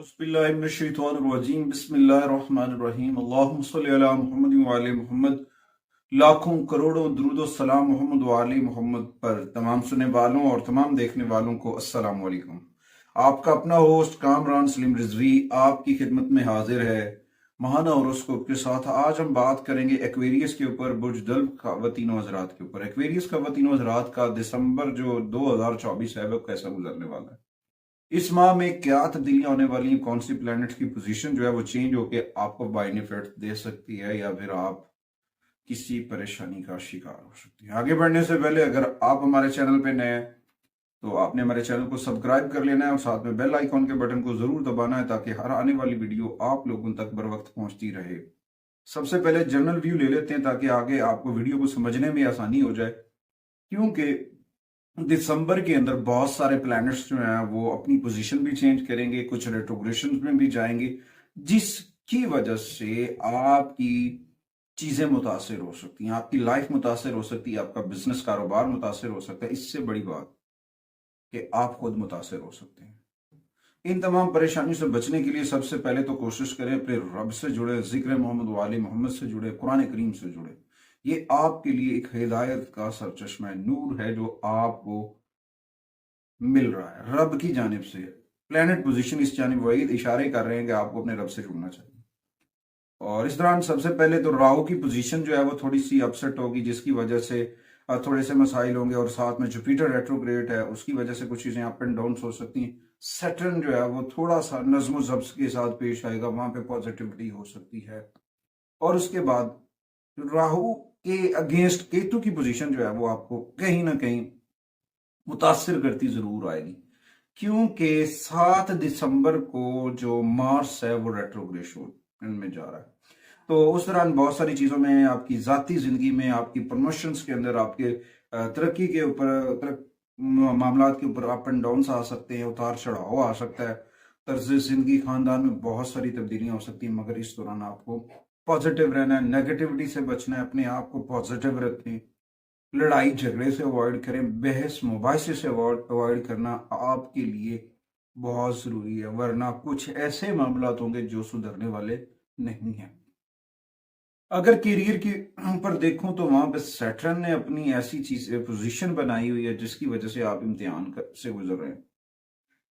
औज़ुबिल्लाहिमिनश्शैतानिर्रजीम बिस्मिल्लाहिर्रहमानिर्रहीम अल्लाहुम्मा सल्लि अला मुहम्मद व आले मोहम्मद। लाखों करोड़ों दुरूद सलाम मोहम्मद व आले मोहम्मद पर तमाम सुनने वालों और तमाम देखने वालों को अस्सलाम वालेकुम। आपका अपना होस्ट कामरान सलीम रिजवी आपकी खिदमत में हाजिर है महाना होरोस्कोप के साथ। आज हम बात करेंगे एक्वेरियस के ऊपर, बुर्ज दल्ब ख़वातीनो हज़रात के ऊपर। एक्वेरियस ख़वातीनो हज़रात का दिसंबर जो 2024 है वो कैसा गुजरने वाला है, इस माह में क्या तब्दीलियां होने वाली हैं, कौन सी प्लैनेट्स की पोजीशन जो है वो चेंज होकर आपको बेनिफिट दे सकती है या फिर आप किसी परेशानी का शिकार हो सकती है। आगे बढ़ने से पहले अगर आप हमारे चैनल पे नए हैं तो आपने हमारे चैनल को सब्सक्राइब कर लेना है और साथ में बेल आइकॉन के बटन को जरूर दबाना है ताकि हर आने वाली वीडियो आप लोगों तक बर वक्त पहुंचती रहे। सबसे पहले जनरल व्यू ले लेते हैं ताकि आगे आपको वीडियो को समझने में आसानी हो जाए, क्योंकि दिसंबर के अंदर बहुत सारे प्लैनेट्स जो हैं वो अपनी पोजीशन भी चेंज करेंगे, कुछ रेट्रोग्रेशन में भी जाएंगे, जिसकी वजह से आपकी चीजें मुतासिर हो सकती हैं, आपकी लाइफ मुतासिर हो सकती है, आपका बिजनेस कारोबार मुतासिर हो सकता है। इससे बड़ी बात कि आप खुद मुतासिर हो सकते हैं। इन तमाम परेशानियों से बचने के लिए सबसे पहले तो कोशिश करें अपने रब से जुड़े, जिक्र मोहम्मद वाली मोहम्मद से जुड़े, कुरान करीम से जुड़े। ये आपके लिए एक हिदायत का सरचश्मा नूर है जो आपको मिल रहा है रब की जानिब से। प्लेनेट पोजीशन इस जानिब वही इशारे कर रहे हैं कि आपको अपने रब से जुड़ना चाहिए। और इस दौरान सबसे पहले तो राहु की पोजीशन जो है वो थोड़ी सी अपसेट होगी, जिसकी वजह से थोड़े से मसाइल होंगे। और साथ में जुपिटर रेट्रोग्रेड है, उसकी वजह से कुछ चीजें अप एंड डाउन हो सकती हैं। सैटर्न जो है वो थोड़ा सा नज्म ज़ब्त के साथ पेश आएगा, वहां पे पॉजिटिविटी हो सकती है। और उसके बाद राहु के अगेंस्ट केतु की पोजीशन जो है वो आपको कहीं ना कहीं मुतासिर करती जरूर आएगी, क्योंकि 7 दिसंबर को जो मार्स है वो रेट्रोग्रेशन में जा रहा है। तो उस दौरान बहुत सारी चीजों में, आपकी जाती जिंदगी में, आपकी प्रमोशंस के अंदर, आपके तरक्की के ऊपर, मामला के ऊपर अप एंड डाउन आ सकते हैं, उतार चढ़ाव आ सकता है। तर्ज जिंदगी, खानदान में बहुत सारी तब्दीलियां हो सकती हैं, मगर इस दौरान आपको पॉजिटिव रहना है, नेगेटिविटी से बचना है, अपने आप को पॉजिटिव रखें, लड़ाई झगड़े से अवॉइड करें, बहस मुबाहिसे से अवॉइड करना आपके लिए बहुत जरूरी है, वरना कुछ ऐसे मामला होंगे जो सुधरने वाले नहीं हैं। अगर करियर के ऊपर देखूं तो वहां पे सैटर्न ने अपनी ऐसी चीज पोजीशन बनाई हुई है जिसकी वजह से आप इम्तिहान से गुजर रहे हैं,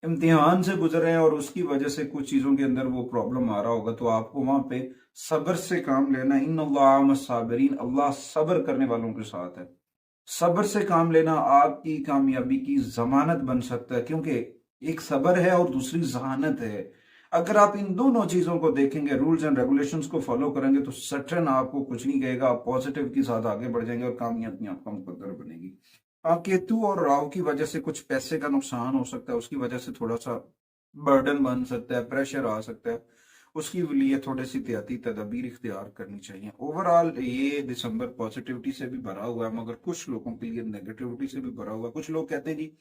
इम्तिहान से गुजर रहे हैं, और उसकी वजह से कुछ चीजों के अंदर वो प्रॉब्लम आ रहा होगा। तो आपको वहां पे सब्र से काम लेना। इन्नल्लाह मस्साबिरीन, अल्लाह सब्र करने वालों के साथ है। सब्र से काम लेना आपकी कामयाबी की जमानत बन सकता है, क्योंकि एक सब्र है और दूसरी जहानत है। अगर आप इन दोनों चीजों को देखेंगे, रूल्स एंड रेगुलेशंस को फॉलो करेंगे, तो सटन आपको कुछ नहीं कहेगा, आप पॉजिटिव के साथ आगे बढ़ जाएंगे और कामयाबी आपका मुकद्दर बनेगी। केतु और राहु की वजह से कुछ पैसे का नुकसान हो सकता है, उसकी वजह से थोड़ा सा बर्डन बन सकता है, प्रेशर आ सकता है, उसकी लिए थोड़ी सी एहतियाती तदाबीर इख्तियार करनी चाहिए। ओवरऑल ये दिसंबर पॉजिटिविटी से भी भरा हुआ है, मगर कुछ लोगों के लिए नेगेटिविटी से भी भरा हुआ है। कुछ लोग कहते हैं जी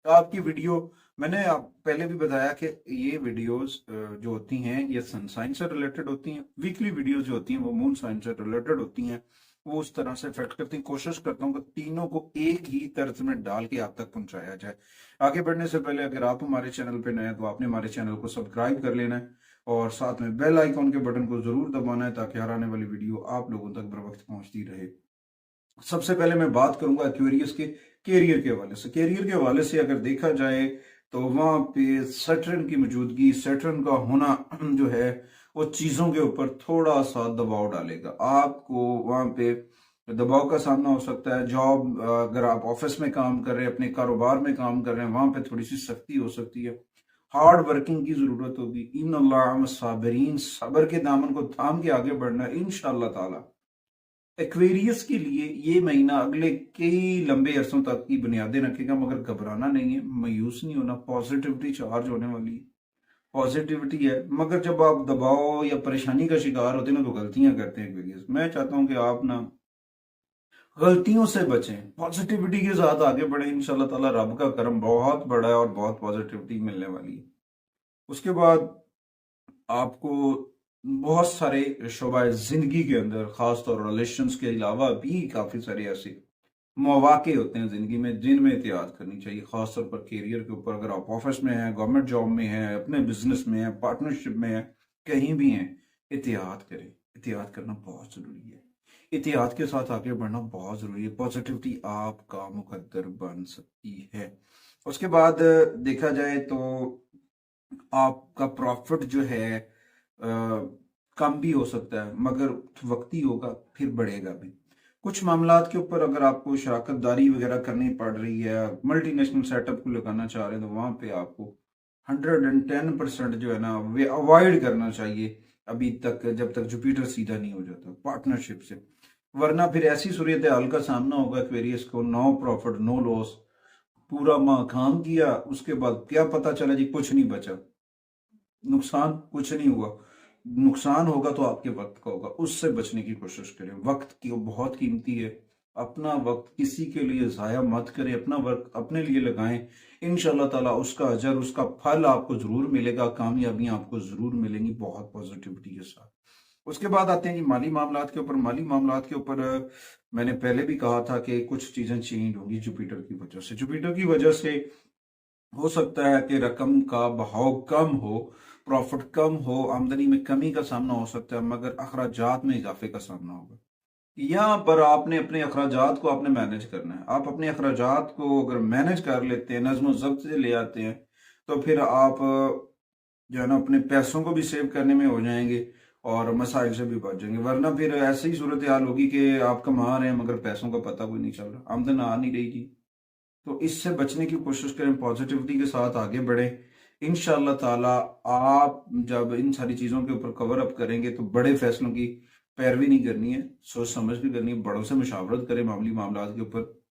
आपकी वीडियो, मैंने आप पहले भी बताया कि ये वीडियोस जो होती हैं ये सन साइन से रिलेटेड होती हैं, वीकली वीडियोस जो होती हैं वो मून साइन से रिलेटेड होती हैं, वो उस तरह से इफेक्ट करती हैं। कोशिश करता हूँ कि तीनों को एक ही तर्ज में डाल के आप तक पहुंचाया जाए। आगे बढ़ने से पहले अगर आप हमारे चैनल पे नए हैं तो आपने हमारे चैनल को सब्सक्राइब कर लेना है और साथ में बेल आइकॉन के बटन को जरूर दबाना है ताकि हर आने वाली वीडियो आप लोगों तक बर वक्त पहुंचती रहे। सबसे पहले मैं बात करूंगा एक्वेरियस के कैरियर के हवाले से। कैरियर के हवाले से अगर देखा जाए तो वहां पे सैटर्न की मौजूदगी, सैटर्न का होना जो है वो चीजों के ऊपर थोड़ा सा दबाव डालेगा। आपको वहां पे दबाव का सामना हो सकता है। जॉब, अगर आप ऑफिस में काम कर रहे हैं, अपने कारोबार में काम कर रहे हैं, वहां पे थोड़ी सी सख्ती हो सकती है, हार्ड वर्किंग की जरूरत होगी। इन अल्लाह साबरीन, सब्र के दामन को थाम के आगे बढ़ना है इंशाअल्लाह ताला। एक्वेरियस के लिए ये महीना अगले कई लंबे अरसों तक की बुनियादें रखेगा, मगर घबराना नहीं है, मायूस नहीं होना। पॉजिटिविटी चार्ज होने वाली है, पॉजिटिविटी है, मगर जब आप दबाव या परेशानी का शिकार होते हैं ना तो गलतियां करते हैं एक्वेरियस। मैं चाहता हूं कि आप ना गलतियों से बचें, पॉजिटिविटी के साथ आगे बढ़े। इंशाल्लाह ताला रब का करम बहुत बड़ा है और बहुत पॉजिटिविटी मिलने वाली है। उसके बाद आपको बहुत सारे शोबा जिंदगी के अंदर, खासतौर रिलेशंस के अलावा भी काफी सारे ऐसे मौवाक़े होते हैं ज़िंदगी में जिनमें एहतियात करनी चाहिए, ख़ासतौर पर कैरियर के ऊपर। अगर आप ऑफिस में हैं, गवर्नमेंट जॉब में हैं, अपने बिजनेस में हैं, पार्टनरशिप में हैं, कहीं भी हैं, एहतियात करें। एहतियात करना बहुत ज़रूरी है। एहतियात के साथ आगे बढ़ना बहुत ज़रूरी है। पॉजिटिविटी आपका मुकद्दर बन सकती है। उसके बाद देखा जाए तो आपका प्रॉफिट जो है कम भी हो सकता है, मगर वक्ती होगा, फिर बढ़ेगा भी। कुछ मामलात के ऊपर अगर आपको शराकतदारी वगैरह करनी पड़ रही है, मल्टीनेशनल सेटअप को लगाना चाह रहे हैं, तो वहां पे आपको 110% जो है ना वे अवॉइड करना चाहिए अभी तक, जब तक जुपिटर सीधा नहीं हो जाता पार्टनरशिप से। वरना फिर ऐसी सूरत हाल का सामना होगा एक्वेरियस को, नो प्रॉफिट नो लॉस, पूरा माह काम किया, उसके बाद क्या पता चला जी कुछ नहीं बचा, नुकसान कुछ नहीं हुआ। नुकसान होगा तो आपके वक्त का होगा, उससे बचने की कोशिश करें। वक्त की बहुत कीमती है, अपना वक्त किसी के लिए ज़ाया मत करें, अपना वक्त अपने लिए लगाएं। इंशाल्लाह ताला उसका अजर, उसका फल आपको ज़रूर मिलेगा, कामयाबियां आपको ज़रूर मिलेंगी बहुत पॉजिटिविटी के साथ। उसके बाद आते हैं जी माली मामलात के ऊपर। माली मामलात के ऊपर मैंने पहले भी कहा था कि कुछ चीज़ें चेंज होंगी जुपिटर की वजह से। जुपिटर की वजह से हो सकता है कि रकम का बहाव कम हो, प्रॉफिट कम हो, आमदनी में कमी का सामना हो सकता है, मगर अखराजात में इजाफे का सामना होगा। यहाँ पर आपने अपने अखराजात को आपने मैनेज करना है। आप अपने अखराजात को अगर मैनेज कर लेते हैं, नज़्म ज़ब्त से ले आते हैं, तो फिर आप जो है ना अपने पैसों को भी सेव करने में हो जाएंगे और मसाइल से भी बच जाएंगे। वरना फिर ऐसी ही सूरत हाल होगी कि आप कमा रहे हैं मगर पैसों का पता कोई नहीं चल रहा, आमदन आ नहीं रही जी। तो इससे बचने की कोशिश करें, पॉजिटिविटी के साथ आगे बढ़ें। इंशाअल्लाह ताला आप जब इन सारी चीज़ों के ऊपर कवर अप करेंगे तो बड़े फैसलों की पैरवी नहीं करनी है, सोच समझ के करनी है। बड़ों से मुशावरत करें मामूली मामलात के ऊपर।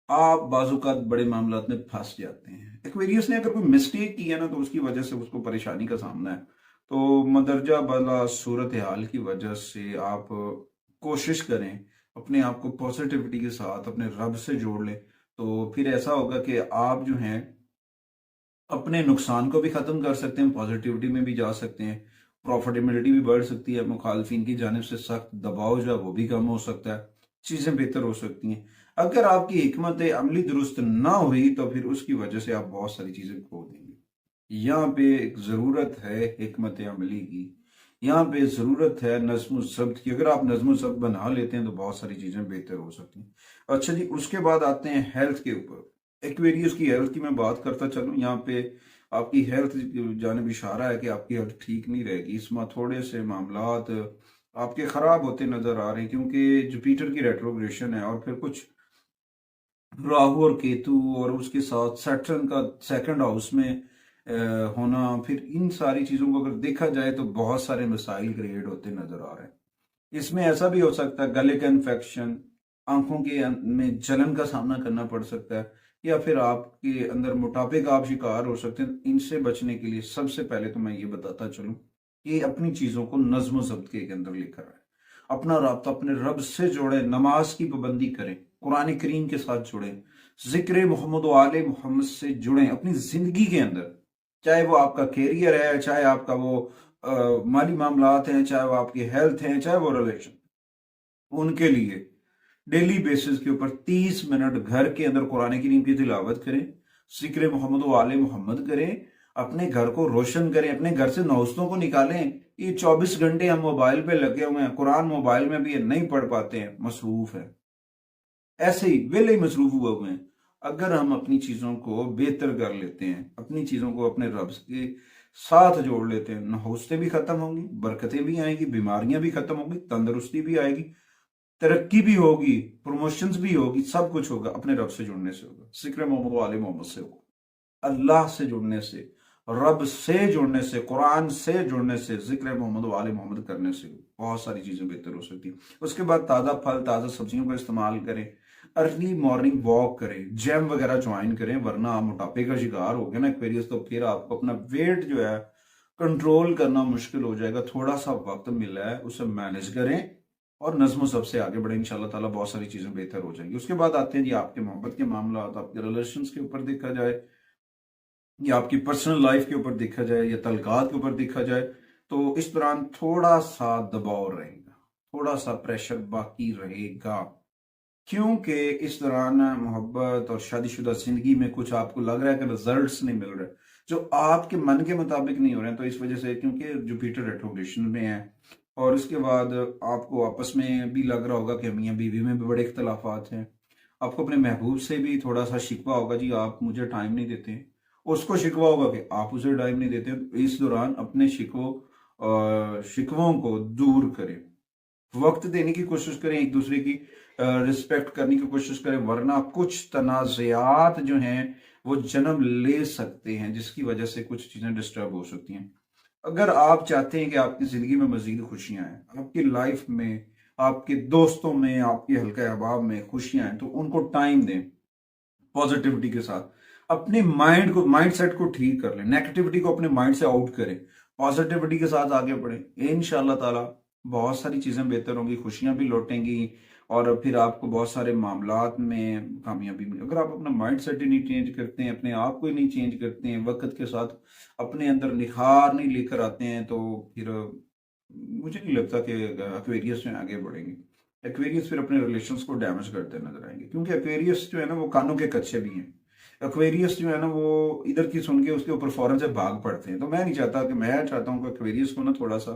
आप बाजुकात बड़े मामलात में फंस जाते हैं। एक्वेरियस ने अगर कोई मिस्टेक की है ना, तो उसकी वजह से उसको परेशानी का सामना है। तो मदरजा वाला सूरत हाल की वजह से आप कोशिश करें अपने आप को पॉजिटिविटी के साथ अपने रब से जोड़ लें। तो फिर ऐसा होगा कि आप जो हैं अपने नुकसान को भी ख़त्म कर सकते हैं, पॉजिटिविटी में भी जा सकते हैं, प्रॉफिटेबिलिटी भी बढ़ सकती है, मुखालफिन की जानिब से सख्त दबाव जो है वो भी कम हो सकता है, चीज़ें बेहतर हो सकती हैं। अगर आपकी हिकमत अमली दुरुस्त ना हुई तो फिर उसकी वजह से आप बहुत सारी चीज़ें खो देंगे। यहाँ पे एक ज़रूरत है हिकमत अमली की, यहाँ पे ज़रूरत है नज़्म ज़ब्त की। अगर आप नज़्म ज़ब्त बना लेते हैं तो बहुत सारी चीज़ें बेहतर हो सकती हैं। अच्छा जी, उसके बाद आते हैं हेल्थ के ऊपर। एक्वेरियस की हेल्थ की मैं बात करता चलूँ, यहाँ पे आपकी हेल्थ जानिब इशारा है कि आपकी हेल्थ ठीक नहीं रहेगी। इसमें थोड़े से मामलात आपके ख़राब होते नज़र आ रहे हैं, क्योंकि जुपिटर की रेट्रोग्रेशन है और फिर कुछ राहु और केतु और उसके साथ सैटर्न का सेकंड हाउस में होना, फिर इन सारी चीज़ों को अगर देखा जाए तो बहुत सारे मसाइल क्रिएट होते नज़र आ रहे हैं। इसमें ऐसा भी हो सकता है गले का इन्फेक्शन, आंखों के में जलन का सामना करना पड़ सकता है, या फिर आपके अंदर मोटापे का आप शिकार हो सकते हैं। इनसे बचने के लिए सबसे पहले तो मैं ये बताता चलूं कि अपनी चीज़ों को नज़्म ज़ब्त के अंदर लेकर आए, अपना राब्ता अपने रब से जोड़े, नमाज की पाबंदी करें, कुरान करीम के साथ जुड़ें, जिक्र मोहम्मद आले मोहम्मद से जुड़ें अपनी ज़िंदगी के अंदर। चाहे वो आपका कैरियर है, चाहे आपका वो माली मामलात हैं, चाहे वो आपकी हेल्थ हैं, चाहे वो रिलेशन, उनके लिए डेली बेसिस के ऊपर 30 मिनट घर के अंदर कुरान करीम की तिलावत करें, जिक्र मोहम्मद व आले मोहम्मद करें, अपने घर को रोशन करें, अपने घर से नौस्तों को निकालें। ये 24 घंटे हम मोबाइल पे लगे हुए हैं, कुरान मोबाइल में भी नहीं पढ़ पाते हैं, मसरूफ है, ऐसे ही वेले ही मसरूफ हुए हुए हैं। अगर हम अपनी चीजों को बेहतर कर लेते हैं, अपनी चीजों को अपने रब के साथ जोड़ लेते हैं, नहुस्तें भी खत्म होंगी, बरकतें भी आएंगी, बीमारियां भी खत्म होंगी, तंदुरुस्ती भी आएगी, तरक्की भी होगी, प्रमोशंस भी होगी, सब कुछ होगा अपने रब से जुड़ने से होगा, जिक्र मोहम्मद वाले मोहम्मद से होगा, अल्लाह से जुड़ने से, रब से जुड़ने से, कुरान से जुड़ने से, जिक्र मोहम्मद वाले मोहम्मद करने से बहुत सारी चीजें बेहतर हो सकती हैं। उसके बाद ताज़ा फल ताज़ा सब्जियों का इस्तेमाल करें, अर्ली मॉर्निंग वॉक करें, जिम वगैरह ज्वाइन करें। वरना आप मोटापे का शिकार हो गए ना एक्वेरियस, तो फिर आपको अपना वेट जो है कंट्रोल करना मुश्किल हो जाएगा। थोड़ा सा वक्त मिला है, उसे मैनेज करें और नज़्म सबसे आगे बढ़े, इंशाल्लाह ताला बहुत सारी चीजें बेहतर हो जाएंगी। उसके बाद आते हैं जी आपके मोहब्बत के मामला, आपके रिलेशंस के ऊपर देखा जाए या आपकी पर्सनल लाइफ के ऊपर देखा जाए या तलकात के ऊपर देखा जाए, तो इस दौरान थोड़ा सा दबाव रहेगा, थोड़ा सा प्रेशर बाकी रहेगा। क्योंकि इस दौरान मोहब्बत और शादीशुदा जिंदगी में कुछ आपको लग रहा है कि रिजल्ट्स नहीं मिल रहे, जो आपके मन के मुताबिक नहीं हो रहे हैं, तो इस वजह से, क्योंकि जुपिटर रेट्रोग्रेशन में है, और उसके बाद आपको आपस में भी लग रहा होगा कि मियाँ बीवी में भी बड़े इख्तलाफात हैं। आपको अपने महबूब से भी थोड़ा सा शिकवा होगा, जी आप मुझे टाइम नहीं देते। उसको शिकवा होगा कि आप उसे टाइम नहीं देते। तो इस दौरान अपने शिकवों को दूर करें, वक्त देने की कोशिश करें, एक दूसरे की रिस्पेक्ट करने की कोशिश करें, वरना कुछ तनाज़ात जो हैं वो जन्म ले सकते हैं, जिसकी वजह से कुछ चीजें डिस्टर्ब हो सकती हैं। अगर आप चाहते हैं कि आपकी जिंदगी में मजीद खुशियां आए, आपकी लाइफ में, आपके दोस्तों में, आपके हल्के अहबाब में खुशियां आए, तो उनको टाइम दें पॉजिटिविटी के साथ। अपने माइंड सेट को ठीक कर लें, नेगेटिविटी को अपने माइंड से आउट करें, पॉजिटिविटी के साथ आगे बढ़ें। इंशाल्लाह ताला बहुत सारी चीजें बेहतर होंगी, खुशियां भी लौटेंगी, और फिर आपको बहुत सारे मामलात में कामयाबी मिलेगी। अगर आप अपना माइंड सेट ही नहीं चेंज करते हैं, अपने आप को ही नहीं चेंज करते हैं, वक्त के साथ अपने अंदर निखार नहीं लेकर आते हैं, तो फिर मुझे नहीं लगता कि एक्वेरियस में आगे बढ़ेंगे। एक्वेरियस फिर अपने रिलेशंस को डैमेज करते नजर आएंगे, क्योंकि एक्वेरियस जो है ना वो कानों के कच्चे भी हैं। एक्वेरियस जो है ना वो इधर की सुन के उसके ऊपर फौरन से भाग पड़ते हैं। तो मैं नहीं चाहता, कि मैं चाहता हूँ कि एक्वेरियस को ना थोड़ा सा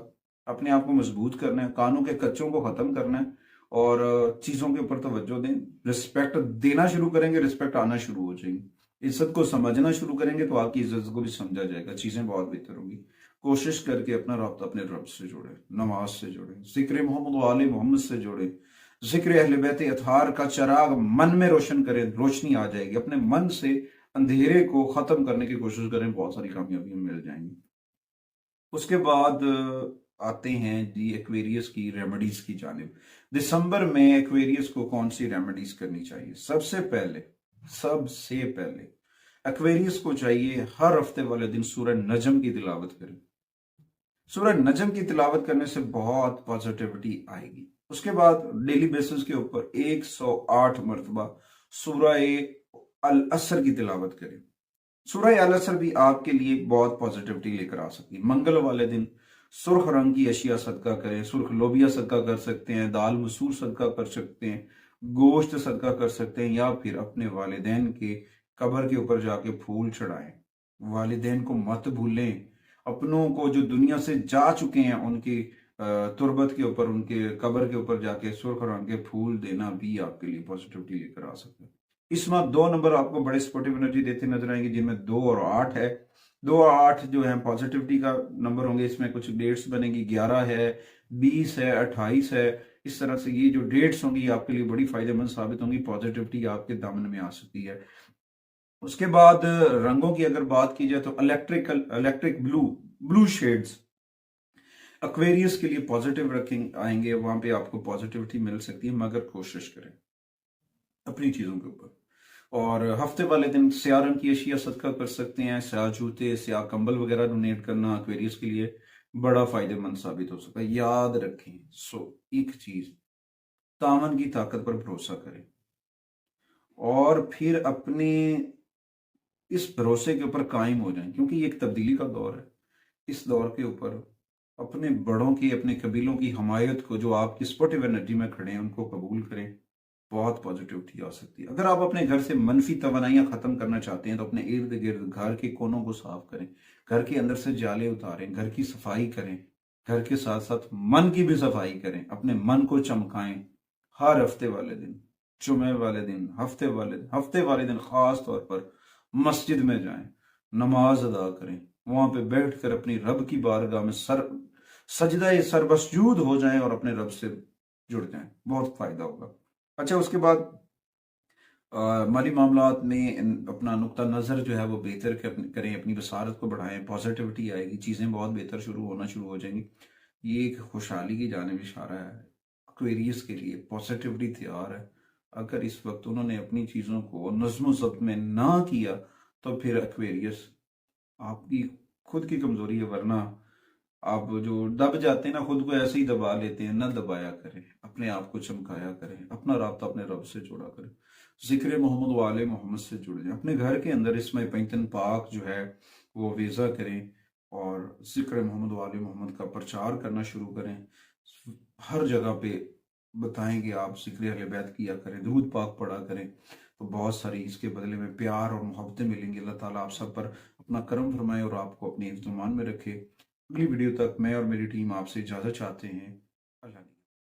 अपने आप को मजबूत करना है, कानों के कच्चों को खत्म करना है, और चीजों के ऊपर तवज्जो दें। रिस्पेक्ट देना शुरू करेंगे, रिस्पेक्ट आना शुरू हो जाएगी। इज्जत को समझना शुरू करेंगे, तो आपकी इज्जत को भी समझा जाएगा, चीजें बहुत बेहतर होंगी। कोशिश करके अपना राब्ता अपने रब से जोड़े, नमाज से जोड़े, जिक्र मोहम्मद वाले मोहम्मद से जोड़े, जिक्र अहले बैत अतहार का चिराग मन में रोशन करें, रोशनी आ जाएगी। अपने मन से अंधेरे को खत्म करने की कोशिश करें, बहुत सारी कामयाबियां मिल जाएंगी। उसके बाद आते हैं जी एक्वेरियस की रेमेडीज की जानिब। दिसंबर में एक्वेरियस को कौन सी रेमेडीज करनी चाहिए? सबसे पहले एक्वेरियस को चाहिए हर हफ्ते वाले दिन सूरह नजम की तिलावत करें। सूरह नजम की तिलावत करने से बहुत पॉजिटिविटी आएगी। उसके बाद डेली बेसिस के ऊपर 108 मरतबा सूरह अल असर की तिलावत करें। सूरह अल असर भी आपके लिए बहुत पॉजिटिविटी लेकर आ सकती है। मंगल वाले दिन सुर्ख रंग की अशिया सदका करें, सुर्ख लोबिया सदका कर सकते हैं, दाल मसूर सदका कर सकते हैं, गोश्त सदका कर सकते हैं, या फिर अपने वालिदैन के कब्र के ऊपर जाके फूल चढ़ाएं। वालिदैन को मत भूलें, अपनों को जो दुनिया से जा चुके हैं उनकी तुरबत के ऊपर, उनके कब्र के ऊपर जाके सुर्ख रंग के फूल देना भी आपके लिए पॉजिटिविटी लेकर आ सकता है। इस माह 2 नंबर आपको बड़े सपोर्टिव एनर्जी देते नजर आएंगे, जिनमें 2 और 8 है। 2 और 8 जो है पॉजिटिविटी का नंबर होंगे। इसमें कुछ डेट्स बनेगी, 11 है, 20 है, 28 है। इस तरह से ये जो डेट्स होंगी ये आपके लिए बड़ी फायदेमंद साबित होंगी, पॉजिटिविटी आपके दामन में आ सकती है। उसके बाद रंगों की अगर बात की जाए, तो इलेक्ट्रिक ब्लू शेड्स एक्वेरियस के लिए पॉजिटिव रखेंगे, आएंगे, वहां पे आपको पॉजिटिविटी मिल सकती है, मगर कोशिश करें अपनी चीजों के ऊपर। और हफ्ते वाले दिन स्याह रंग की अशिया सदका कर सकते हैं, स्याह जूते, स्याह कंबल वगैरह डोनेट करना एक्वेरियस के लिए बड़ा फायदेमंद साबित हो सकता है। याद रखें, एक चीज, तामन की ताकत पर भरोसा करें, और फिर अपने इस भरोसे के ऊपर कायम हो जाएं, क्योंकि ये एक तब्दीली का दौर है। इस दौर के ऊपर अपने बड़ों की, अपने कबीलों की हमायत को, जो आपकी सपोर्टिव एनर्जी में खड़े हैं, उनको कबूल करें, बहुत पॉजिटिविटी आ सकती है। अगर आप अपने घर से मनफी तवानाइयां खत्म करना चाहते हैं, तो अपने इर्द गिर्द घर के कोनों को साफ करें, घर के अंदर से जाले उतारें, घर की सफाई करें, घर के साथ साथ मन की भी सफाई करें, अपने मन को चमकाएं। हर हफ्ते वाले दिन, जुमे वाले दिन, हफ्ते वाले दिन खास तौर पर मस्जिद में जाएं, नमाज अदा करें, वहां पे बैठकर अपनी रब की बारगाह में सजदा सरबसजूद हो जाएं और अपने रब से जुड़ जाएं, बहुत फायदा होगा। अच्छा, उसके बाद माली मामलात में अपना नुक्ता नज़र जो है वो बेहतर करें, अपनी बसारत को बढ़ाएं, पॉजिटिविटी आएगी, चीज़ें बहुत बेहतर होना शुरू हो जाएंगी। ये एक खुशहाली की जानिब इशारा है। एक्वेरियस के लिए पॉजिटिविटी तैयार है। अगर इस वक्त उन्होंने अपनी चीज़ों को नज़्म ज़ब्त में ना किया, तो फिर एक्वेरियस आपकी खुद की कमजोरी है, वरना आप जो दब जाते हैं ना, खुद को ऐसे ही दबा लेते हैं, ना दबाया करें, अपने आप को चमकाया करें, अपना राब्ता अपने रब से जोड़ा करें, जिक्र मोहम्मद वाले मोहम्मद से जुड़ जाए। अपने घर के अंदर इसमें पैंतन पाक जो है वो वेज़ा करें, और जिक्र मोहम्मद वाले मोहम्मद का प्रचार करना शुरू करें। हर जगह पे बताएं कि आप ज़िक्र अहले बैत किया करें, दुरूद पाक पढ़ा करें, तो बहुत सारी इसके बदले में प्यार और मोहब्बतें मिलेंगी। अल्लाह ताला आप सब पर अपना करम फरमाए और आपको अपनी हिफ्ज़-ओ-मान में रखे। अगली वीडियो तक मैं और मेरी टीम आपसे इजाज़त चाहते हैं। अल्लाह